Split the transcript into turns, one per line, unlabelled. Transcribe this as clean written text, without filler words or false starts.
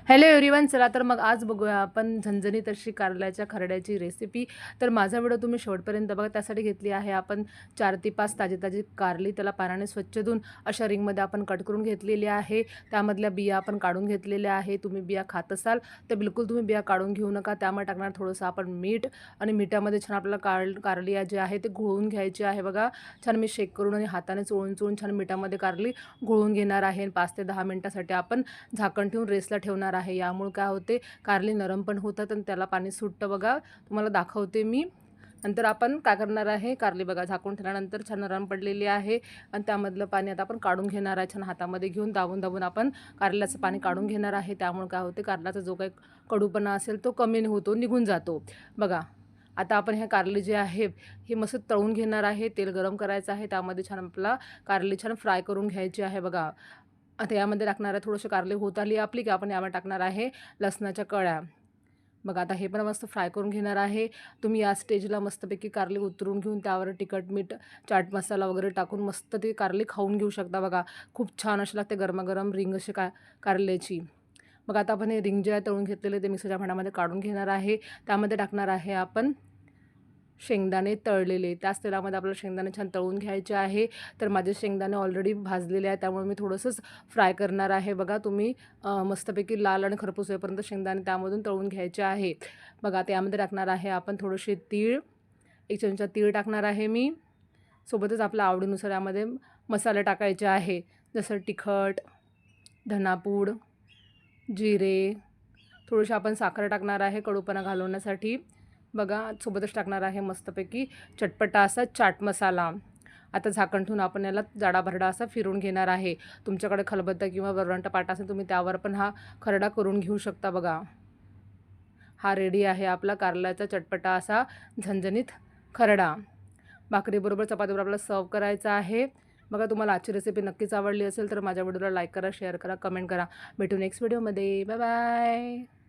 Hello everyone, चला तर मग आज बघूया आपण झणझणीत अशी कारल्याच्या खरड्याची रेसिपी. तर माझा व्हिडिओ तुम्ही शेवटपर्यंत बघा. त्यासाठी घेतली आहे आपण 4 ते 5 ताजी कारली. त्याला पाण्याने स्वच्छ धुवून अशा रिंगमध्ये आपण कट करून घेतलेली आहे. त्यामधल्या बिया आपण काढून घेतलेल्या आहे. तुम्ही बिया खात असाल तर बिलकुल तुम्ही बिया काढून घेऊ नका. त्यामुळे टाकणार थोडंसं आपण मीठ आणि मिठामध्ये छान आपल्याला कारली जे आहे ते घोळून घ्यायची आहे. बघा, छान मी शेक करून आणि हाताने चोळून चोळून छान मिठामध्ये कारली घोळून घेणार आहे. 5 ते 10 मिनिटासाठी आपण झाकण ठेवून रेस्टला ठेवणार आहे. यामुळे काय होते, कारली नरम पण होतात आणि त्याला पाणी सुटतं. बघा, तुम्हाला दाखवते मी. नंतर आपण काय करणार आहे, कारली बघा झाकून ठेवल्यानंतर छान नरम पडलेली आहे आणि त्यामधलं पाणी आता आपण काढून घेणार आहे. छान हातामध्ये घेऊन दाबून दाबून आपण कारल्याचं पाणी काढून घेणार आहे. त्यामुळे काय होते, कारल्याचा जो काही कडूपणा असेल तो कमी होतो, निघून जातो. बघा, आता आपण हे कारली जे आहे हे मस्त तळून घेणार आहे. तेल गरम करायचं आहे. त्यामध्ये छान आपला कारली छान फ्राय करून घ्यायची आहे. बघा, आता यामध्ये टाकणार आहे थोडेसे कारले होत आली आपली, की आपण यामध्ये टाकणार आहे लसणाच्या कळ्या. बघा, आता हे पण मस्त फ्राय करून घेणार आहे. तुम्ही या स्टेजला मस्तपैकी कारले उतरून घेऊन त्यावर तिखट मीठ चाट मसाला वगैरे टाकून मस्त ते कारली खाऊन घेऊ शकता. बघा, खूप छान अशी लागते गरमागरम रिंग अशी कारल्याची. मग आता आपण हे रिंग जे आहे तळून घेतलेले ते मिक्सरच्या भांड्यामध्ये काढून घेणार आहे. त्यामध्ये टाकणार आहे आपण शेंगदाणे तळलेले. त्याच तेलामध्ये आपल्याला शेंगदाणे छान तळून घ्यायचे आहे. तर माझे शेंगदाणे ऑलरेडी भाजलेले आहेत, त्यामुळे मी थोडंसंच फ्राय करणार आहे. बघा, तुम्ही मस्तपैकी लाल आणि खरपूस होईपर्यंत शेंगदाणे त्यामधून तळून घ्यायचे आहे. बघा, त्यामध्ये टाकणार आहे आपण थोडेसे तीळ, 1 चमचा तीळ टाकणार आहे मी. सोबतच आपल्या आवडीनुसार यामध्ये मसाले टाकायचे आहे, जसं तिखट, धनापूड, जिरे, थोडीशी आपण साखर टाकणार आहे कडूपणा घालवण्यासाठी. बघा, सोबतच टाकणार आहे मस्तपैकी चटपटा असा चाट मसाला. आता झाकण ठेवून आपण याला जाडाभरडा असा फिरून घेणार आहे. तुमच्याकडे खलबत्ता किंवा वरवंटा पाटा असेल तुम्ही त्यावर पण हा खरडा करून घेऊ शकता. बघा, हा रेडी आहे आपला कारल्याचा चटपटा असा झणझणीत खरडा. भाकरीबरोबर चपातीबरोबर आपल्याला सर्व करायचा आहे. बघा, तुम्हाला आजची रेसिपी नक्कीच आवडली असेल तर माझ्या व्हिडिओला लाईक करा, शेअर करा, कमेंट करा. भेटू नेक्स्ट व्हिडिओमध्ये. Bye bye.